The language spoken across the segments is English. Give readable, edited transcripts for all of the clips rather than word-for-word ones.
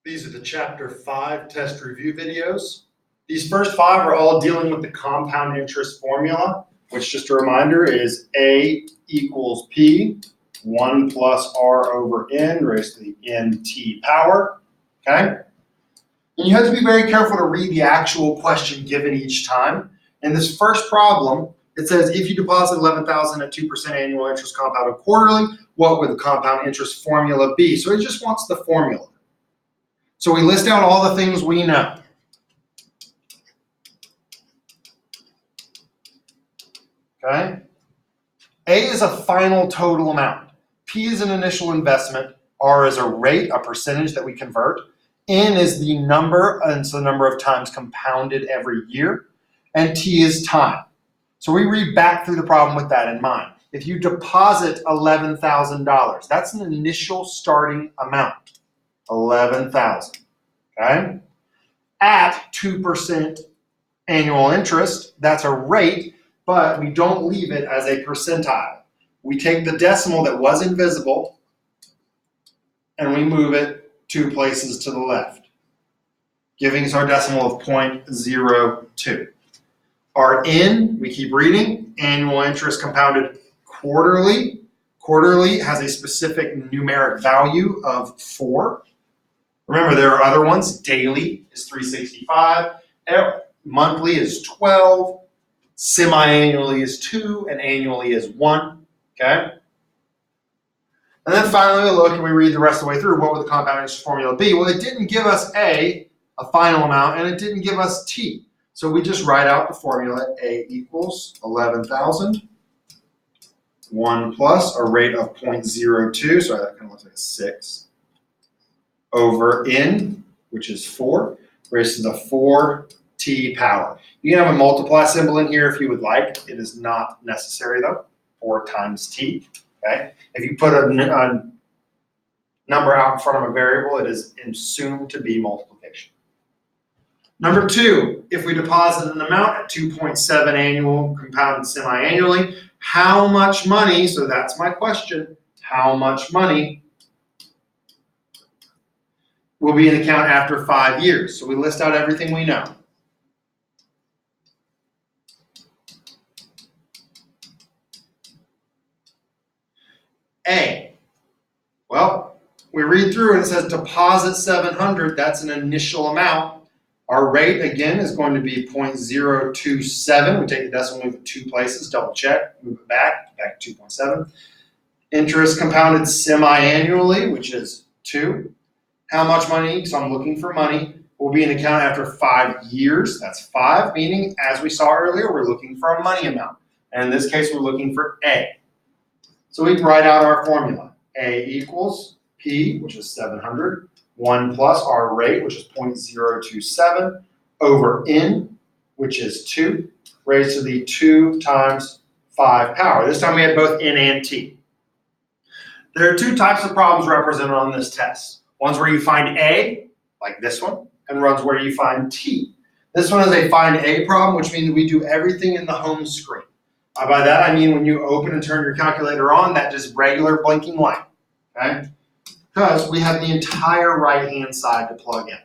These are the Chapter 5 test review videos. These first 5 are all dealing with the compound interest formula, which, just a reminder, is A equals P, 1 plus R over N raised to the NT power, okay? And you have to be very careful to read the actual question given each time. In this first problem, it says if you deposit $11,000 at 2% annual interest compounded quarterly, what would the compound interest formula be? So it just wants the formula. So we list out all the things we know. Okay? A is a final total amount. P is an initial investment. R is a rate, a percentage that we convert. N is the number, and it's the number of times compounded every year. And T is time. So we read back through the problem with that in mind. If you deposit $11,000, that's an initial starting amount, $11,000. Okay? At 2% annual interest, that's a rate, but we don't leave it as a percentile. We take the decimal that was invisible and we move it 2 places to the left, giving us our decimal of 0.02. Our N, we keep reading, annual interest compounded quarterly. Quarterly has a specific numeric value of 4. Remember, there are other ones. Daily is 365. Monthly is 12. Semi-annually is 2. And annually is 1. Okay? And then finally we look and we read the rest of the way through. What would the compound interest formula be? Well, it didn't give us a final amount, and it didn't give us T. So we just write out the formula. A equals 11,000. 1 plus a rate of 0.02. So that kind of looks like a 6. Over N, which is 4, raised to the 4t power. You can have a multiply symbol in here if you would like. It is not necessary though. 4 times t. Okay. If you put a number out in front of a variable, it is assumed to be multiplication. Number 2, if we deposit an amount at 2.7 annual compounded semi-annually, how much money, so that's my question, how much money will be in account after 5 years? So we list out everything we know. A, well, we read through and it says deposit 700, that's an initial amount. Our rate, again, is going to be 0.027. We take the decimal, move it 2 places, double check, move it back to 2.7. Interest compounded semi-annually, which is 2. How much money, so I'm looking for money, will be in account after 5 years. That's 5, meaning, as we saw earlier, we're looking for a money amount. And in this case, we're looking for A. So we write out our formula. A equals P, which is 700, 1 plus our rate, which is 0.027, over N, which is 2, raised to the 2 times 5 power. This time we had both N and T. There are 2 types of problems represented on this test. One's where you find A, like this one, and one's where you find T. This one is a find A problem, which means we do everything in the home screen. By that I mean when you open and turn your calculator on, that just regular blinking light, okay? Because we have the entire right-hand side to plug in.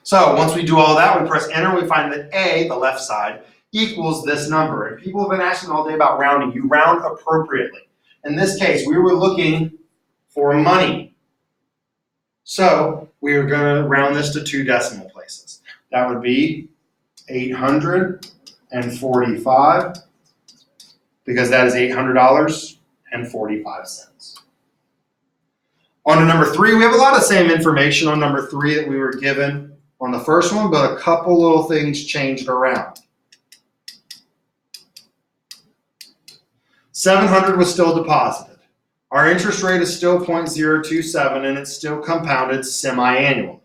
So once we do all that, we press enter, we find that A, the left side, equals this number. And people have been asking all day about rounding. You round appropriately. In this case, we were looking for money. So we are going to round this to 2 decimal places. That would be 845, because that is $800.45. On to number 3, we have a lot of same information on number 3 that we were given on the first one, but a couple little things changed around. 700 was still deposited. Our interest rate is still 0.027, and it's still compounded semi-annually.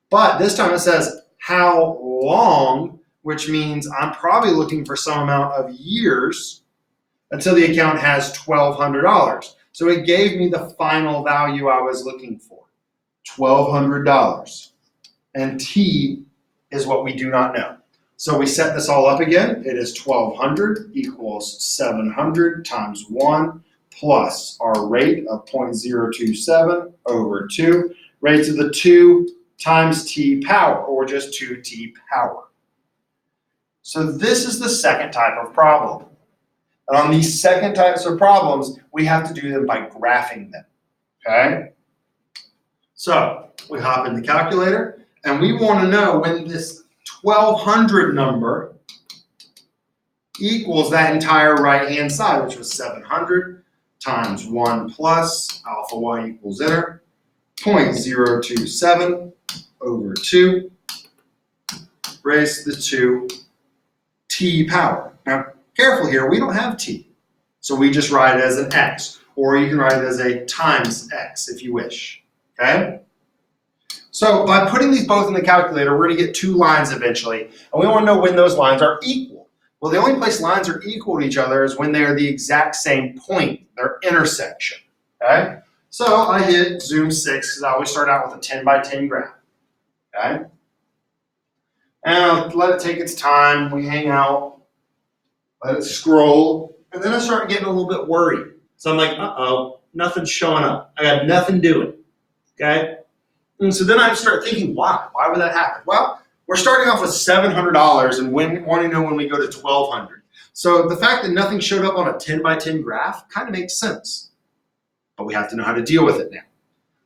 But this time it says how long, which means I'm probably looking for some amount of years until the account has $1,200. So it gave me the final value I was looking for, $1,200. And T is what we do not know. So we set this all up again. It is 1200 equals 700 times 1 plus our rate of 0.027 over 2 raised to the 2 times t power, or just 2t power. So this is the second type of problem. And on these second types of problems, we have to do them by graphing them, okay? So we hop in the calculator, and we want to know when this 1200 number equals that entire right-hand side, which was 700 times 1 plus alpha y equals enter, 0.027 over 2 raised to the 2 t power. Now, careful here, we don't have t, so we just write it as an x, or you can write it as a times x if you wish, okay? So by putting these both in the calculator, we're going to get two lines eventually, and we want to know when those lines are equal. Well, the only place lines are equal to each other is when they're the exact same point, their intersection, okay? So I hit zoom 6 because I always start out with a 10 by 10 graph, okay? And I'll let it take its time. We hang out, let it scroll, and then I start getting a little bit worried. So I'm like, uh-oh, nothing's showing up. I got nothing doing, okay? And so then I start thinking, why? Why would that happen? Well, we're starting off with $700 and wanting to know when we go to $1,200. So the fact that nothing showed up on a 10 by 10 graph kind of makes sense. But we have to know how to deal with it now.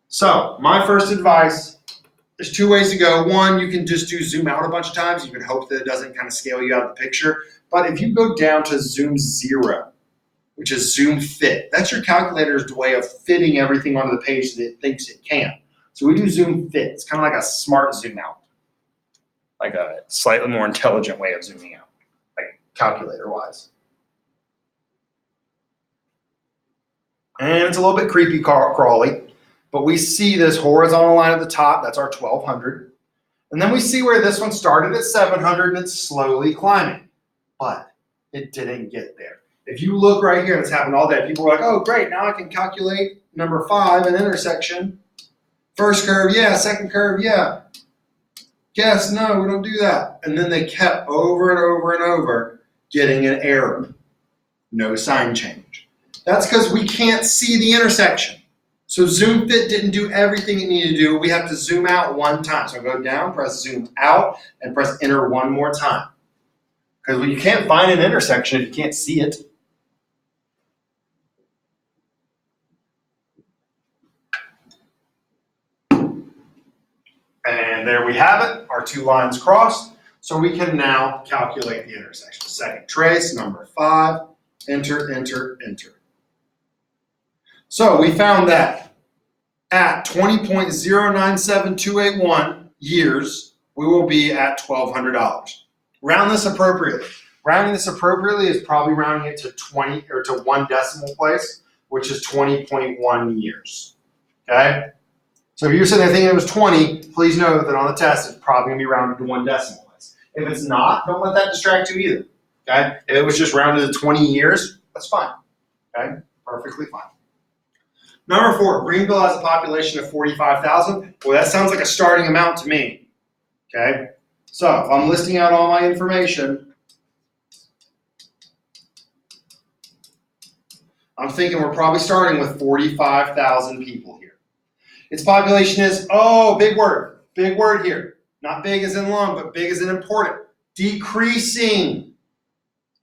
So my first advice, there's two ways to go. One, you can just do zoom out a bunch of times. You can hope that it doesn't kind of scale you out of the picture. But if you go down to zoom 0, which is zoom fit, that's your calculator's way of fitting everything onto the page that it thinks it can. So we do zoom fit. It's kind of like a smart zoom out, like a slightly more intelligent way of zooming out, like calculator-wise. And it's a little bit creepy crawly, but we see this horizontal line at the top. That's our 1200. And then we see where this one started at 700 and it's slowly climbing, but it didn't get there. If you look right here, it's happened all day. People are like, oh, great, now I can calculate number 5, an intersection. First curve, yeah. Second curve, yeah. Guess, no, we don't do that. And then they kept over and over and over getting an error. No sign change. That's because we can't see the intersection. So zoom fit didn't do everything it needed to do. We have to zoom out one time. So go down, press zoom out, and press enter one more time. Because you can't find an intersection if you can't see it. And there we have it, our two lines crossed. So we can now calculate the intersection. Second trace, number 5, enter, enter, enter. So we found that at 20.097281 years, we will be at $1,200. Round this appropriately. Rounding this appropriately is probably rounding it to 20 or to one decimal place, which is 20.1 years. Okay? So if you're sitting there thinking it was 20, please know that on the test it's probably going to be rounded to one decimal place. If it's not, don't let that distract you either. Okay? If it was just rounded to 20 years, that's fine. Okay? Perfectly fine. Number 4, Greenville has a population of 45,000. Well, that sounds like a starting amount to me. Okay? So if I'm listing out all my information, I'm thinking we're probably starting with 45,000 people here. Its population is, oh, big word here. Not big as in long, but big as in important. Decreasing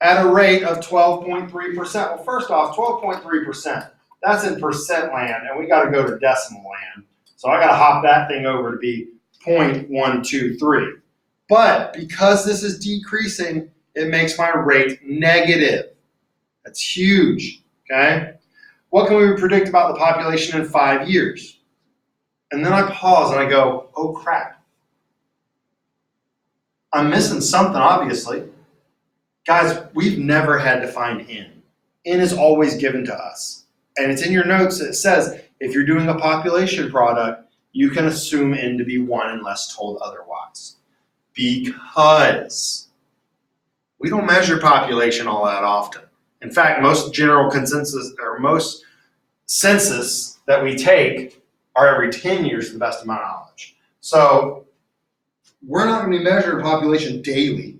at a rate of 12.3%. Well, first off, 12.3%, that's in percent land, and we got to go to decimal land. So I got to hop that thing over to be 0.123. But because this is decreasing, it makes my rate negative. That's huge, okay? What can we predict about the population in 5 years? And then I pause and I go, oh crap. I'm missing something, obviously. Guys, we've never had to find n. N is always given to us. And it's in your notes. It says, if you're doing a population product, you can assume n to be 1 unless told otherwise. Because we don't measure population all that often. In fact, most general consensus or most census that we take are every 10 years to the best of my knowledge. So we're not going to be measuring population daily.